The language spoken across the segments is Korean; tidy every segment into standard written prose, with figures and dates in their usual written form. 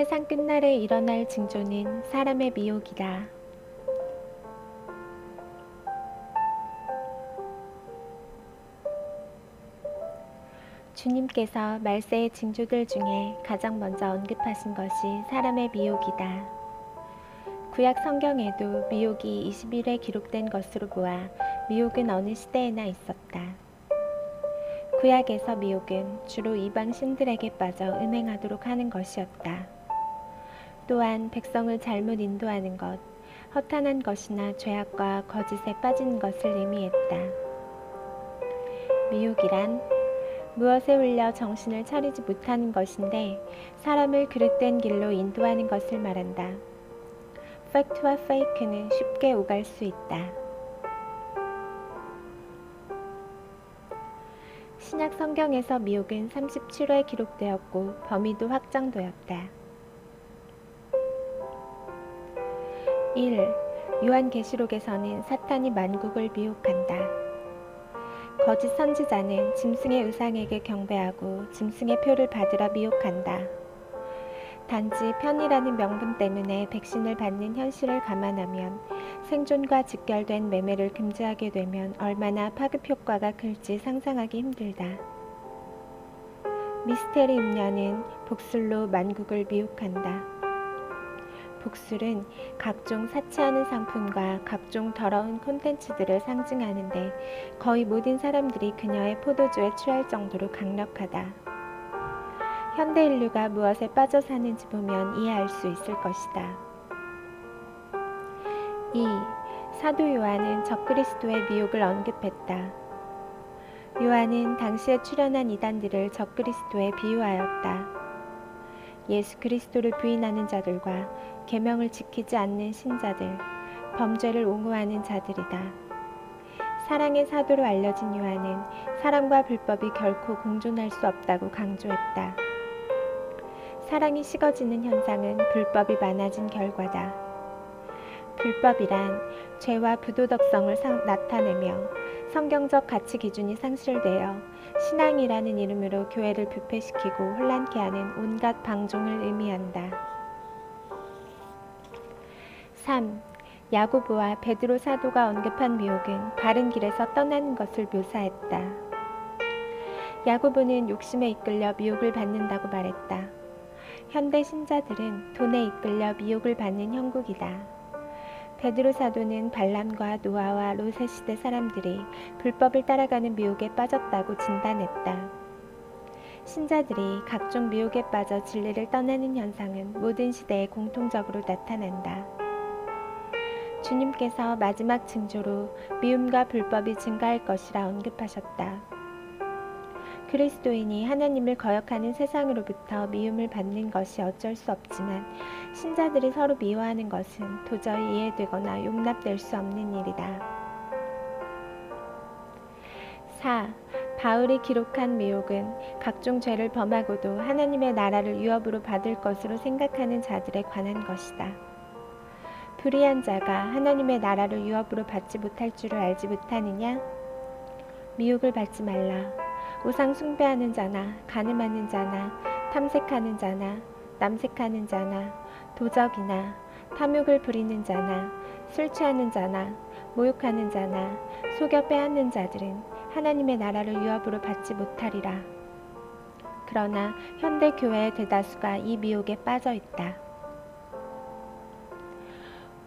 세상 끝날에 일어날 징조는 사람의 미혹이다. 주님께서 말세의 징조들 중에 가장 먼저 언급하신 것이 사람의 미혹이다. 구약 성경에도 미혹이 20일에 기록된 것으로 보아 미혹은 어느 시대에나 있었다. 구약에서 미혹은 주로 이방 신들에게 빠져 음행하도록 하는 것이었다. 또한 백성을 잘못 인도하는 것, 허탄한 것이나 죄악과 거짓에 빠지는 것을 의미했다. 미혹이란 무엇에 홀려 정신을 차리지 못하는 것인데 사람을 그릇된 길로 인도하는 것을 말한다. 팩트와 페이크는 쉽게 오갈 수 있다. 신약 성경에서 미혹은 37회 기록되었고 범위도 확장되었다. 1. 요한계시록에서는 사탄이 만국을 미혹한다. 거짓 선지자는 짐승의 우상에게 경배하고 짐승의 표를 받으라 미혹한다. 단지 편이라는 명분 때문에 백신을 받는 현실을 감안하면 생존과 직결된 매매를 금지하게 되면 얼마나 파급 효과가 클지 상상하기 힘들다. 미스테리 음녀는 복술로 만국을 미혹한다. 복술은 각종 사치하는 상품과 각종 더러운 콘텐츠들을 상징하는데 거의 모든 사람들이 그녀의 포도주에 취할 정도로 강력하다. 현대 인류가 무엇에 빠져 사는지 보면 이해할 수 있을 것이다. 2. 사도 요한은 적그리스도의 미혹을 언급했다. 요한은 당시에 출현한 이단들을 적그리스도에 비유하였다. 예수 그리스도를 부인하는 자들과 계명을 지키지 않는 신자들, 범죄를 옹호하는 자들이다. 사랑의 사도로 알려진 요한은 사랑과 불법이 결코 공존할 수 없다고 강조했다. 사랑이 식어지는 현상은 불법이 많아진 결과다. 불법이란 죄와 부도덕성을 나타내며 성경적 가치 기준이 상실되어 신앙이라는 이름으로 교회를 부패시키고 혼란케 하는 온갖 방종을 의미한다. 3. 야고보와 베드로 사도가 언급한 미혹은 바른 길에서 떠나는 것을 묘사했다. 야고보는 욕심에 이끌려 미혹을 받는다고 말했다. 현대 신자들은 돈에 이끌려 미혹을 받는 형국이다. 베드로 사도는 발람과 노아와 롯의 시대 사람들이 불법을 따라가는 미혹에 빠졌다고 진단했다. 신자들이 각종 미혹에 빠져 진리를 떠나는 현상은 모든 시대에 공통적으로 나타난다. 주님께서 마지막 징조로 미움과 불법이 증가할 것이라 언급하셨다. 그리스도인이 하나님을 거역하는 세상으로부터 미움을 받는 것이 어쩔 수 없지만 신자들이 서로 미워하는 것은 도저히 이해되거나 용납될 수 없는 일이다. 4. 바울이 기록한 미혹은 각종 죄를 범하고도 하나님의 나라를 유업으로 받을 것으로 생각하는 자들에 관한 것이다. 불의한 자가 하나님의 나라를 유업으로 받지 못할 줄을 알지 못하느냐? 미혹을 받지 말라. 우상 숭배하는 자나 간음하는 자나 탐색하는 자나 남색하는 자나 도적이나 탐욕을 부리는 자나 술 취하는 자나 모욕하는 자나 속여 빼앗는 자들은 하나님의 나라를 유업으로 받지 못하리라. 그러나 현대 교회의 대다수가 이 미혹에 빠져 있다.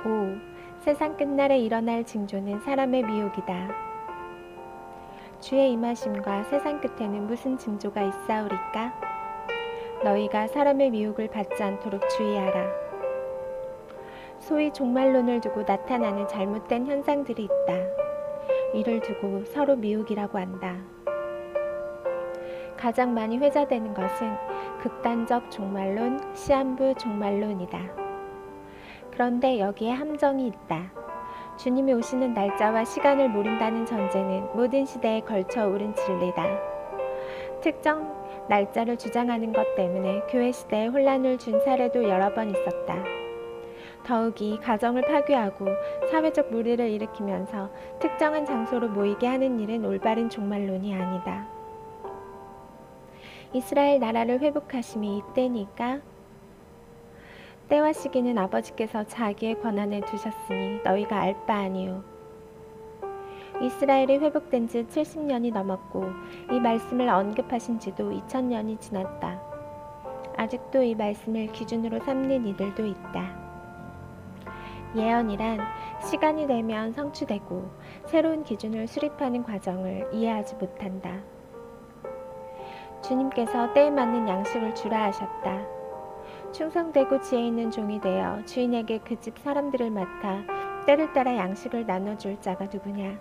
5. 세상 끝날에 일어날 징조는 사람의 미혹이다. 주의 임하심과 세상 끝에는 무슨 징조가 있사오리까? 너희가 사람의 미혹을 받지 않도록 주의하라. 소위 종말론을 두고 나타나는 잘못된 현상들이 있다. 이를 두고 서로 미혹이라고 한다. 가장 많이 회자되는 것은 극단적 종말론, 시한부 종말론이다. 그런데 여기에 함정이 있다. 주님이 오시는 날짜와 시간을 모른다는 전제는 모든 시대에 걸쳐 오른 진리다. 특정 날짜를 주장하는 것 때문에 교회 시대에 혼란을 준 사례도 여러 번 있었다. 더욱이 가정을 파괴하고 사회적 무리를 일으키면서 특정한 장소로 모이게 하는 일은 올바른 종말론이 아니다. 이스라엘 나라를 회복하심이 이때니까 때와 시기는 아버지께서 자기의 권한에 두셨으니 너희가 알 바 아니요. 이스라엘이 회복된 지 70년이 넘었고 이 말씀을 언급하신 지도 2000년이 지났다. 아직도 이 말씀을 기준으로 삼는 이들도 있다. 예언이란 시간이 되면 성취되고 새로운 기준을 수립하는 과정을 이해하지 못한다. 주님께서 때에 맞는 양식을 주라 하셨다. 충성되고 지혜 있는 종이 되어 주인에게 그 집 사람들을 맡아 때를 따라 양식을 나눠줄 자가 누구냐.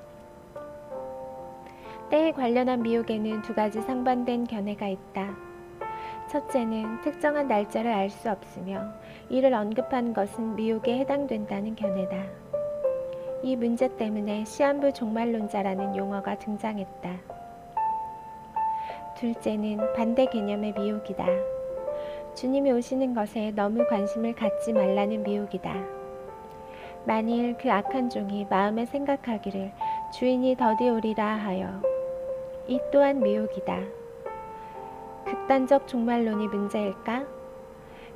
때에 관련한 미혹에는 두 가지 상반된 견해가 있다. 첫째는 특정한 날짜를 알 수 없으며 이를 언급한 것은 미혹에 해당된다는 견해다. 이 문제 때문에 시한부 종말론자라는 용어가 등장했다. 둘째는 반대 개념의 미혹이다. 주님이 오시는 것에 너무 관심을 갖지 말라는 미혹이다. 만일 그 악한 종이 마음에 생각하기를 주인이 더디 오리라 하여, 이 또한 미혹이다. 극단적 종말론이 문제일까?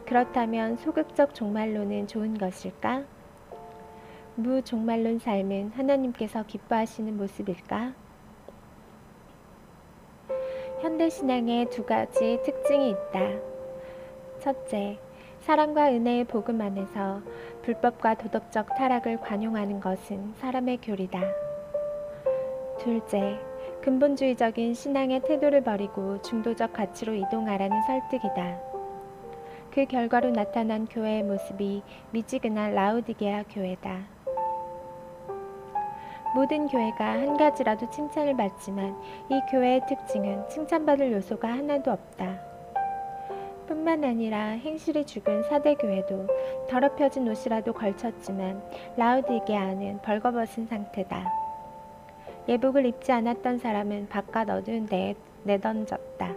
그렇다면 소극적 종말론은 좋은 것일까? 무종말론 삶은 하나님께서 기뻐하시는 모습일까? 현대신앙에 두 가지 특징이 있다. 첫째, 사랑과 은혜의 복음 안에서 불법과 도덕적 타락을 관용하는 것은 사람의 교리다. 둘째, 근본주의적인 신앙의 태도를 버리고 중도적 가치로 이동하라는 설득이다. 그 결과로 나타난 교회의 모습이 미지근한 라우디게아 교회다. 모든 교회가 한 가지라도 칭찬을 받지만 이 교회의 특징은 칭찬받을 요소가 하나도 없다. 뿐만 아니라 행실이 죽은 사대교회도 더럽혀진 옷이라도 걸쳤지만 라우디게아는 벌거벗은 상태다. 예복을 입지 않았던 사람은 바깥 어두운 데에 내던졌다.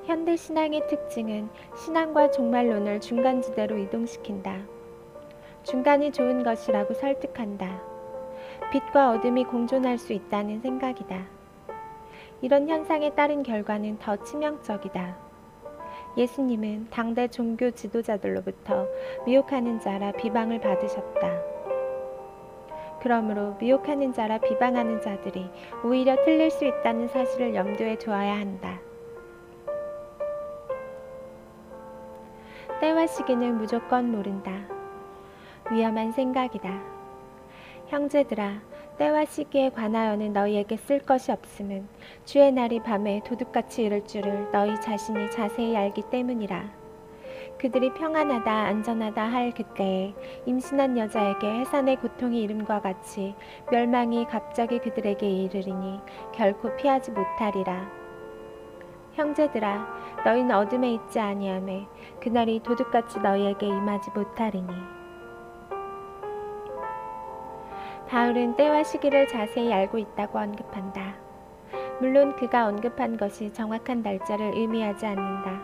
현대 신앙의 특징은 신앙과 종말론을 중간지대로 이동시킨다. 중간이 좋은 것이라고 설득한다. 빛과 어둠이 공존할 수 있다는 생각이다. 이런 현상에 따른 결과는 더 치명적이다. 예수님은 당대 종교 지도자들로부터 미혹하는 자라 비방을 받으셨다. 그러므로 미혹하는 자라 비방하는 자들이 오히려 틀릴 수 있다는 사실을 염두에 두어야 한다. 때와 시기는 무조건 모른다. 위험한 생각이다. 형제들아, 때와 시기에 관하여는 너희에게 쓸 것이 없음은 주의 날이 밤에 도둑같이 이를 줄을 너희 자신이 자세히 알기 때문이라. 그들이 평안하다 안전하다 할 그때에 임신한 여자에게 해산의 고통이 이름과 같이 멸망이 갑자기 그들에게 이르리니 결코 피하지 못하리라. 형제들아, 너희는 어둠에 있지 아니하매 그날이 도둑같이 너희에게 임하지 못하리니. 바울은 때와 시기를 자세히 알고 있다고 언급한다. 물론 그가 언급한 것이 정확한 날짜를 의미하지 않는다.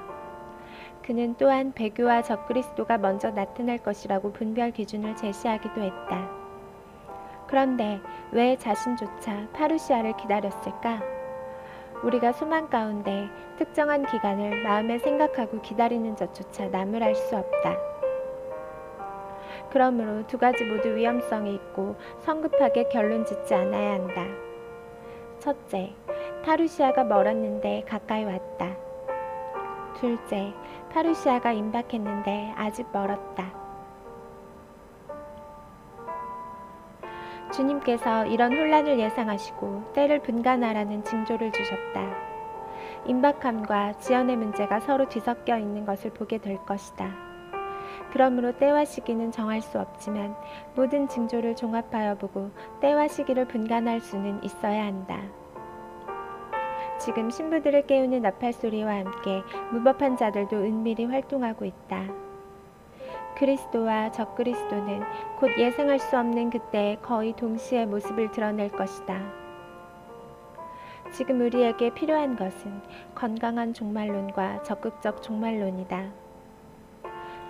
그는 또한 배교와 적그리스도가 먼저 나타날 것이라고 분별 기준을 제시하기도 했다. 그런데 왜 자신조차 파루시아를 기다렸을까? 우리가 소망 가운데 특정한 기간을 마음에 생각하고 기다리는 것조차 나무랄 수 없다. 그러므로 두 가지 모두 위험성이 있고 성급하게 결론 짓지 않아야 한다. 첫째, 파루시아가 멀었는데 가까이 왔다. 둘째, 파루시아가 임박했는데 아직 멀었다. 주님께서 이런 혼란을 예상하시고 때를 분간하라는 징조를 주셨다. 임박함과 지연의 문제가 서로 뒤섞여 있는 것을 보게 될 것이다. 그러므로 때와 시기는 정할 수 없지만 모든 징조를 종합하여 보고 때와 시기를 분간할 수는 있어야 한다. 지금 신부들을 깨우는 나팔소리와 함께 무법한 자들도 은밀히 활동하고 있다. 그리스도와 적그리스도는 곧 예상할 수 없는 그때에 거의 동시에 모습을 드러낼 것이다. 지금 우리에게 필요한 것은 건강한 종말론과 적극적 종말론이다.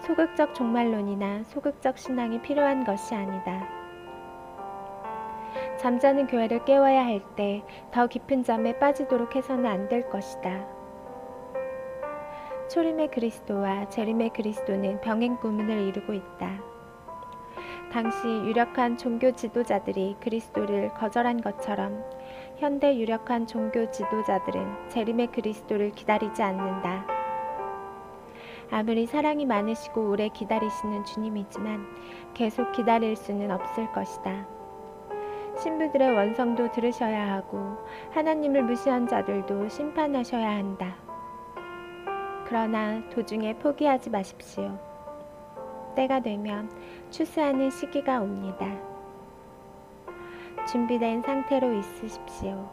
소극적 종말론이나 소극적 신앙이 필요한 것이 아니다. 잠자는 교회를 깨워야 할 때 더 깊은 잠에 빠지도록 해서는 안 될 것이다. 초림의 그리스도와 재림의 그리스도는 병행 구문을 이루고 있다. 당시 유력한 종교 지도자들이 그리스도를 거절한 것처럼 현대 유력한 종교 지도자들은 재림의 그리스도를 기다리지 않는다. 아무리 사랑이 많으시고 오래 기다리시는 주님이지만 계속 기다릴 수는 없을 것이다. 신부들의 원성도 들으셔야 하고 하나님을 무시한 자들도 심판하셔야 한다. 그러나 도중에 포기하지 마십시오. 때가 되면 추수하는 시기가 옵니다. 준비된 상태로 있으십시오.